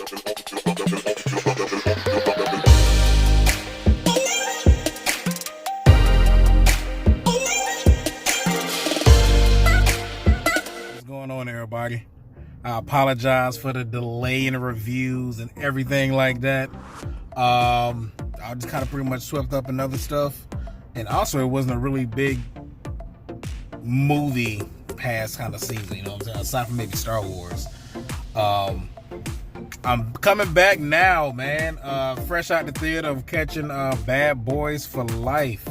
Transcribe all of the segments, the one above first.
What's going on, everybody? I apologize for the delay in the reviews and everything like that. I just kind of pretty much swept up in other stuff, and also it wasn't a really big movie past kind of season, you know what I'm saying, aside from maybe Star Wars. I'm coming back now, man, fresh out the theater of catching Bad Boys for Life,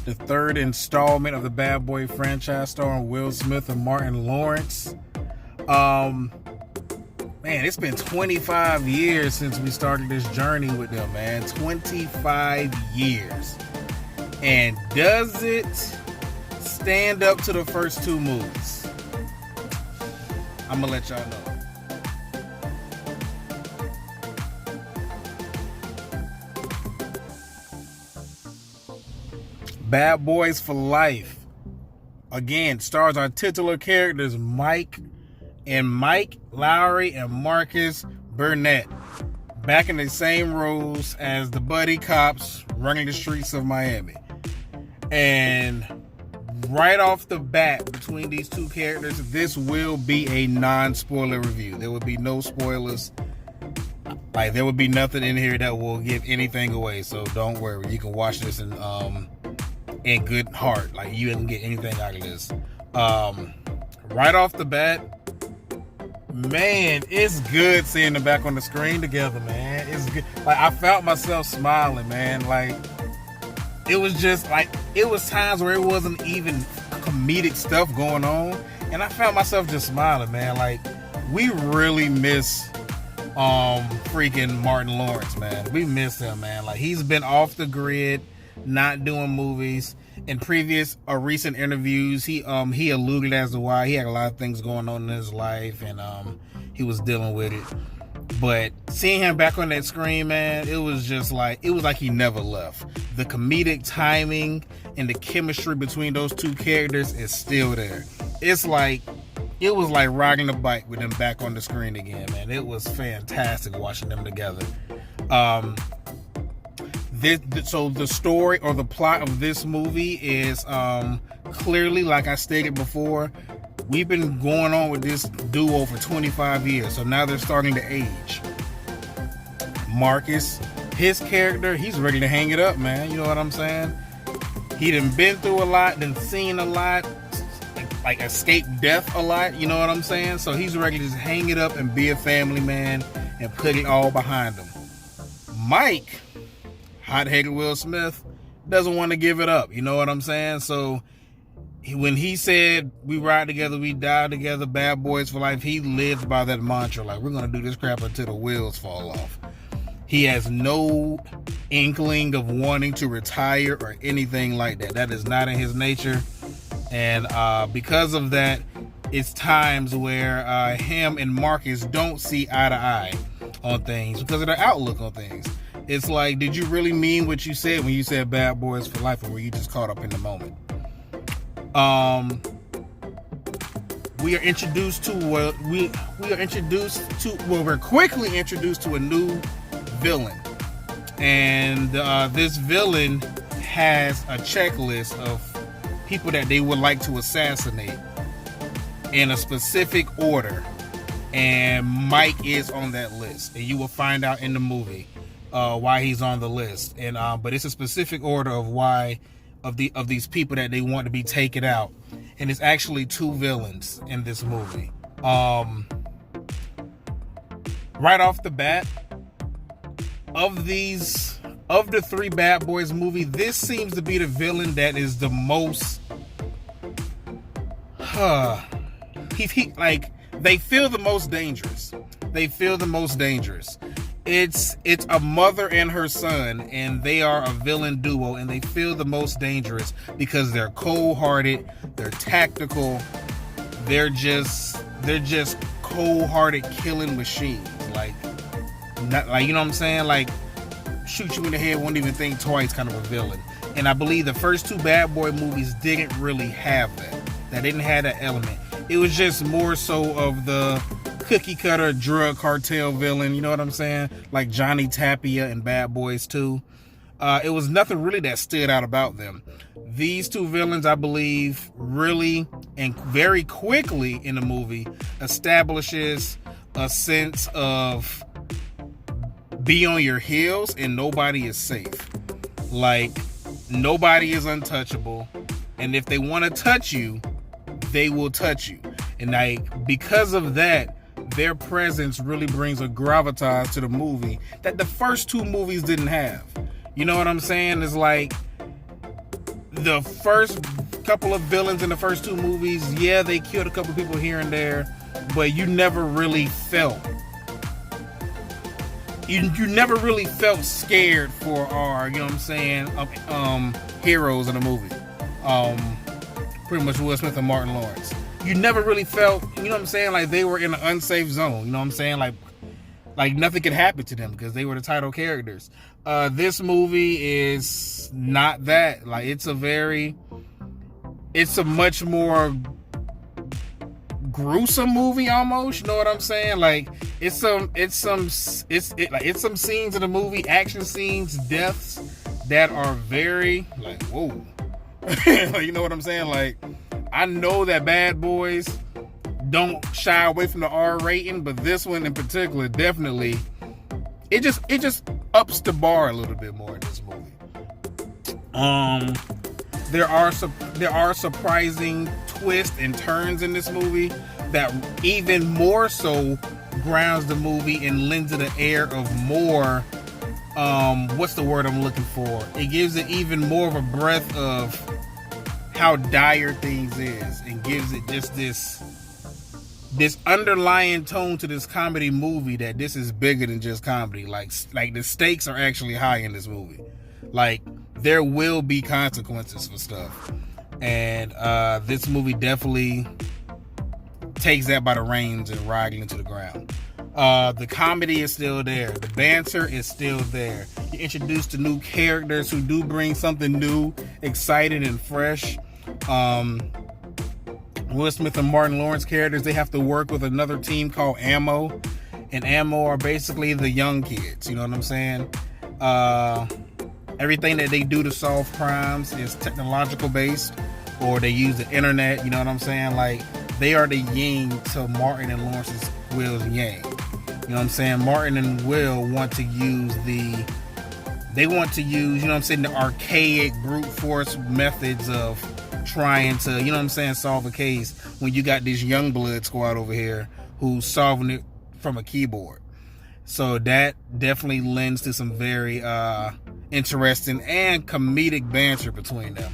the third installment of the Bad Boy franchise starring Will Smith and Martin Lawrence. Man, it's been 25 years since we started this journey with them, man. 25 years. And does it stand up to the first two movies? I'm gonna let y'all know. Bad Boys for Life, again, stars our titular characters Mike, Lowry, and Marcus Burnett, back in the same roles as the buddy cops running the streets of Miami. And right off the bat, between these two characters, this will be a non-spoiler review. There will be no spoilers. Like, there will be nothing in here that will give anything away. So don't worry. You can watch this in good heart. Like, you didn't get anything out of this. Right off the bat, man, it's good seeing them back on the screen together, man. It's good. Like, I felt myself smiling, man. Like, it was just like, it was times where it wasn't even comedic stuff going on, and I found myself just smiling, man. Like, we really miss freaking Martin Lawrence, man. We miss him, man. Like, he's been off the grid, not doing movies. In previous or recent interviews, he alluded as to why he had a lot of things going on in his life, and he was dealing with it. But seeing him back on that screen, man, it was like he never left. The comedic timing and the chemistry between those two characters is still there. It was like riding a bike with them back on the screen again, man. It was fantastic watching them together. So the story or the plot of this movie is clearly, like I stated before, we've been going on with this duo for 25 years. So now they're starting to age. Marcus, his character, he's ready to hang it up, man. You know what I'm saying? He done been through a lot, done seen a lot, like escaped death a lot. You know what I'm saying? So he's ready to just hang it up and be a family man and put it all behind him. Mike, hot-headed Will Smith, doesn't want to give it up. You know what I'm saying? So when he said, we ride together, we die together, Bad Boys for Life, he lived by that mantra. Like, we're going to do this crap until the wheels fall off. He has no inkling of wanting to retire or anything like that. That is not in his nature. And because of that, it's times where him and Marcus don't see eye to eye on things because of their outlook on things. It's like, did you really mean what you said when you said Bad Boys for Life, or were you just caught up in the moment? We're quickly introduced to a new villain, and this villain has a checklist of people that they would like to assassinate in a specific order, and Mike is on that list, and you will find out in the movie why he's on the list. And but it's a specific order of why of these people that they want to be taken out, and it's actually two villains in this movie. Right off the bat, of the three Bad Boys movie, this seems to be the villain that is the most like, they feel the most dangerous. It's a mother and her son, and they are a villain duo, and they feel the most dangerous because they're cold-hearted, they're tactical, they're just cold-hearted killing machines. Like, not like, you know what I'm saying? Like, shoot you in the head, won't even think twice kind of a villain. And I believe the first two Bad Boy movies didn't really have that. That didn't have that element. It was just more so of the cookie cutter drug cartel villain, you know what I'm saying? Like Johnny Tapia and Bad Boys 2. It was nothing really that stood out about them. These two villains, I believe, really and very quickly in the movie establishes a sense of be on your heels and nobody is safe. Like, nobody is untouchable. And if they want to touch you, they will touch you. And like, because of that, their presence really brings a gravitas to the movie that the first two movies didn't have. You know what I'm saying? It's like the first couple of villains in the first two movies, yeah, they killed a couple of people here and there, but you never really felt scared for our, you know what I'm saying, heroes in the movie. Pretty much Will Smith and Martin Lawrence. You never really felt, you know what I'm saying, like they were in an unsafe zone. You know what I'm saying? Like nothing could happen to them because they were the title characters. This movie is not that. Like, it's a much more gruesome movie almost. You know what I'm saying? Like, it's some scenes in the movie, action scenes, deaths that are very like, whoa. Like, you know what I'm saying? Like, I know that Bad Boys don't shy away from the R rating, but this one in particular definitely it just ups the bar a little bit more in this movie. There are surprising twists and turns in this movie that even more so grounds the movie and lends it an air of more what's the word I'm looking for? It gives it even more of a breath of how dire things is and gives it just this underlying tone to this comedy movie that this is bigger than just comedy. Like the stakes are actually high in this movie. Like, there will be consequences for stuff. And this movie definitely takes that by the reins and rides it into the ground. The comedy is still there. The banter is still there. You're introduced to new characters who do bring something new, exciting, and fresh. Will Smith and Martin Lawrence characters, they have to work with another team called Ammo. And Ammo are basically the young kids. You know what I'm saying? Everything that they do to solve crimes is technological based, or they use the internet. You know what I'm saying? Like, they are the yin to Martin and Lawrence's Will's yang. You know what I'm saying? Martin and Will want to use you know what I'm saying, the archaic brute force methods of trying to, you know what I'm saying, solve a case, when you got this young blood squad over here who's solving it from a keyboard. So that definitely lends to some very interesting and comedic banter between them.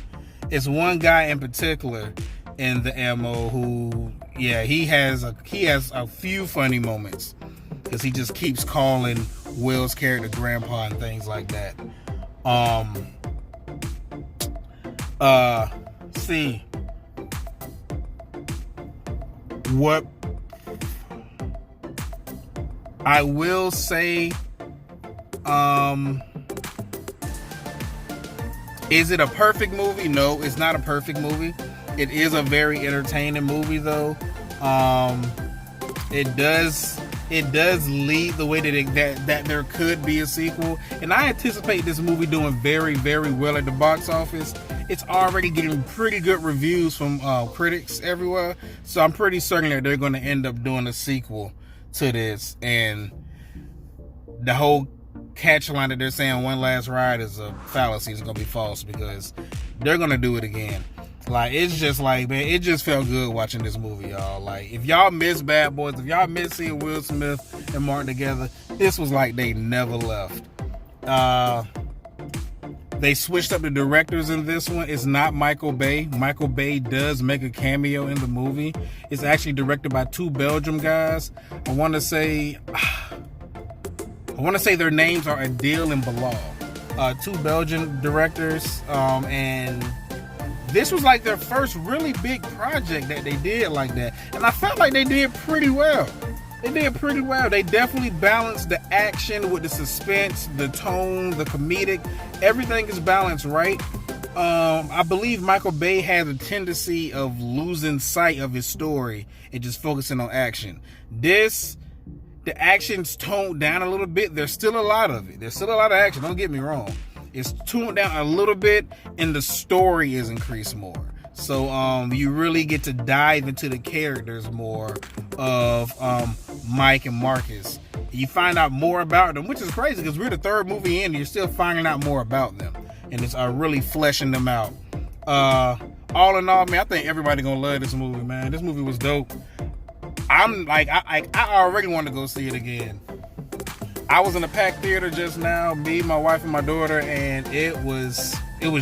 It's one guy in particular in the Ammo who, yeah, he has a few funny moments because he just keeps calling Will's character grandpa and things like that. See what I will say, is it a perfect movie? No, it's not a perfect movie. It is a very entertaining movie, though. It does lead the way that there could be a sequel, and I anticipate this movie doing very, very well at the box office. It's already getting pretty good reviews from critics everywhere, so I'm pretty certain that they're going to end up doing a sequel to this. And the whole catch line that they're saying one last ride is a fallacy. It's going to be false because they're going to do it again. Like, it's just like, man, it just felt good watching this movie, y'all. Like, if y'all miss Bad Boys, if y'all miss seeing Will Smith and Martin together, this was like they never left. They switched up the directors in this one. It's not Michael Bay. Michael Bay does make a cameo in the movie. It's actually directed by two Belgium guys. I want to say their names are Adil and Bilal. Two Belgian directors, and this was like their first really big project that they did like that. And I felt like they did pretty well. They definitely balanced the action with the suspense, the tone, the comedic. Everything is balanced right. I believe Michael Bay has a tendency of losing sight of his story and just focusing on action. The action's toned down a little bit. There's still a lot of it. There's still a lot of action. Don't get me wrong. It's tuned down a little bit, and the story is increased more. So you really get to dive into the characters more of Mike and Marcus. You find out more about them, which is crazy because we're the third movie in and you're still finding out more about them. And it's really fleshing them out. All in all, man, I think everybody gonna love this movie, man. This movie was dope. I'm like, I already want to go see it again. I was in a packed theater just now, me, my wife, and my daughter, and it was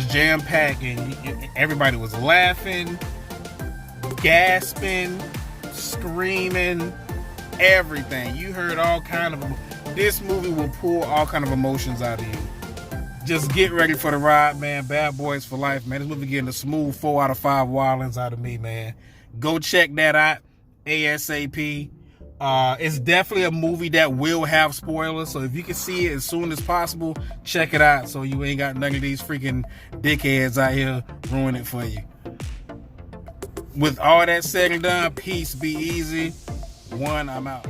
jam-packed, and everybody was laughing, gasping, screaming, everything. You heard all kind of. This movie will pull all kind of emotions out of you. Just get ready for the ride, man. Bad Boys for Life, man. This movie getting a smooth 4 out of 5 wildings out of me, man. Go check that out ASAP. It's definitely a movie that will have spoilers, so if you can see it as soon as possible, check it out so you ain't got none of these freaking dickheads out here ruin it for you. With all that said and done, peace, be easy. I'm out.